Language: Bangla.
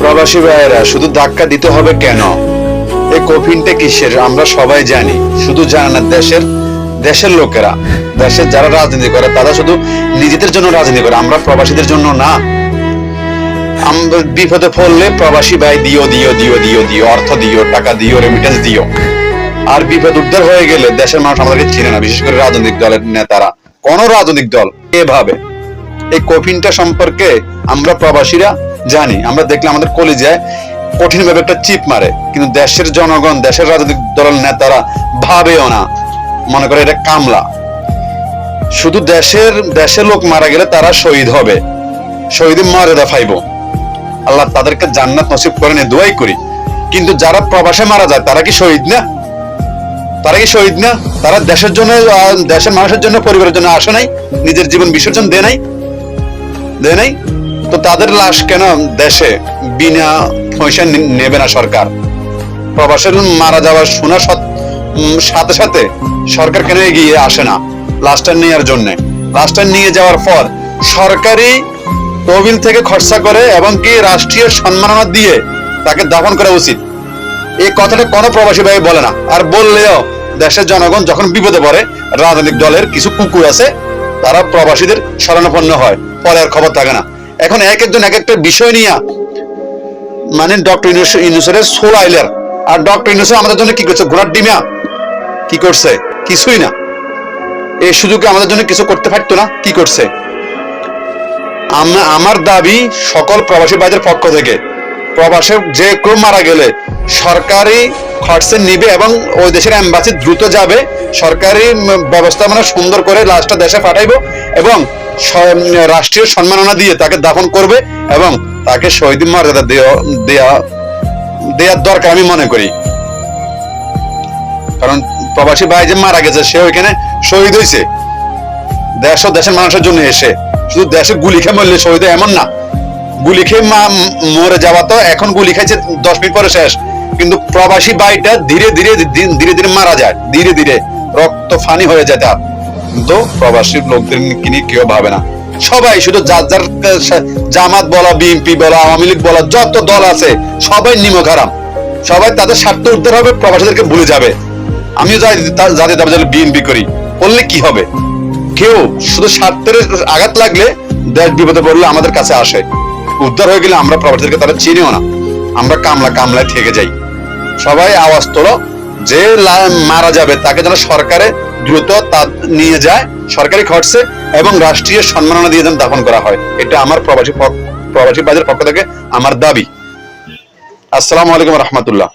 প্রবাসী ভাইয়েরা শুধু ধাক্কা দিতে হবে কেন? এই কফিনটা কিসের আমরা সবাই জানি, শুধু জানে না দেশের লোকেরা, দেশের যারা রাজনীতি করে তারা শুধু নিজেদের জন্য রাজনীতি করে, আমরা প্রবাসীদের জন্য না। আমরা বিপদে পড়লে প্রবাসী ভাই দিও দিও দিও দিও দিও, অর্থ দিও, টাকা দিও, রেমিটেন্স দিও। আর বিপদ উদ্ধার হয়ে গেলে দেশের মানুষ আমাদেরকে চিনে না, বিশেষ করে রাজনৈতিক দলের নেতারা, কোন রাজনৈতিক দল এভাবে। এই কফিনটা সম্পর্কে আমরা প্রবাসীরা জানি, আমরা দেখলে আমাদের কলিজায় কঠিন ভাবে একটা চিপ মারে, কিন্তু দেশের জনগণ, দেশের রাজনৈতিক দলের নেতারা ভাবেও না, মনে করে এটা কামলা। শুধু দেশের লোক মারা গেলে তারা শহীদ হবে, শহীদের মর্যাদা পাইব, আল্লাহ তাদেরকে জান্নাত নসিব করে নিয়ে দোয়াই করি। কিন্তু যারা প্রবাসে মারা যায় তারা কি শহীদ না? তারা কি শহীদ না? তারা দেশের জন্য, দেশের মানুষের জন্য, পরিবারের জন্য আসে নাই, নিজের জীবন বিসর্জন দেয় নাই। তো তাদের লাশ কেন দেশে বিনা পয়সা নেবে না সরকার? প্রবাসের মারা যাওয়ার শোনার সাথে সাথে সরকার কেন এগিয়ে আসে না লাশটা নেওয়ার জন্য? লাশটা নিয়ে যাওয়ার পর সরকারি তহবিল থেকে খরচা করে এবং কি রাষ্ট্রীয় সম্মাননা দিয়ে তাকে দাফন করা উচিত। এই কথাটা কোনো প্রবাসী ভাই বলে না। আর বললেও দেশের জনগণ যখন বিপদে পড়ে, রাজনৈতিক দলের কিছু কুকুর আছে তারা প্রবাসীদের শরণাপন্ন হয়, পরে আর খবর থাকে না। এখন এক একজন এক একটা বিষয় নিয়ে, মানে ডক্টর ইউনূসের সোল আইলার, আর ডক্টর ইউনূস আমাদের জন্য কি করছে? ঘোড়ার ডিমা কি করছে? কিছুই না। এই সুযোগে আমাদের জন্য কিছু করতে পারতো না, কি করছে? আমার দাবি সকল প্রবাসী ভাইদের পক্ষ থেকে, প্রবাসে যে কেউ মারা গেলে সরকারি খরচে নিবে এবং ওই দেশের এম্বাসি দ্রুত যাবে, সরকারি ব্যবস্থা মানে সুন্দর করে লাশটা দেশে পাঠাইবো এবং রাষ্ট্রীয় সম্মাননা দিয়ে তাকে দাফন করবে এবং তাকে শহীদ মর্যাদা দেওয়ার দরকার আমি মনে করি। কারণ প্রবাসী ভাই যে মারা গেছে সে ওইখানে শহীদ হয়েছে দেশ ও দেশের মানুষের জন্য এসে। শুধু দেশে গুলি খেয়ে মরলে শহীদ এমন না, গুলি খেয়ে মরে যাওয়া তো এখন গুলি খাইছে 10 মিনিট পরে শেষ, কিন্তু প্রবাসী ভাইটা ধীরে ধীরে মারা যায়, ধীরে ধীরে রক্ত ফানি হয়ে যায় তার। কিন্তু প্রবাসী লোকদের নিয়ে কেউ ভাবে না। সবাই শুধু যার জামাত বলা, বিএনপি বলা, আওয়ামী লীগ বলা, যত দল আছে সবাই নিমক হারাম, সবাই তাদের স্বার্থ উদ্ধার হবে, প্রবাসীদেরকে ভুলে যাবে। আমিও জাতি দাবি বিএনপি করি, করলে কি হবে? কেউ শুধু স্বার্থের আঘাত লাগলে দেশ বিপদে পড়লে আমাদের কাছে আসে, উদ্ধার হয়ে গেলে আমরা প্রবাসীদেরকে তারা চিনিও না, আমরা কামলায় থেকে যাই। সবাই আওয়াজ তোলো, যে মারা যাবে তাকে যেন সরকারে দ্রুত নিয়ে যায় সরকারি খরচে এবং রাষ্ট্রীয় সম্মাননা দিয়ে যেন দাফন করা হয়। এটা আমার প্রবাসী ভাইদের পক্ষ থেকে আমার দাবি। আসসালামু আলাইকুম রহমতুল্লাহ।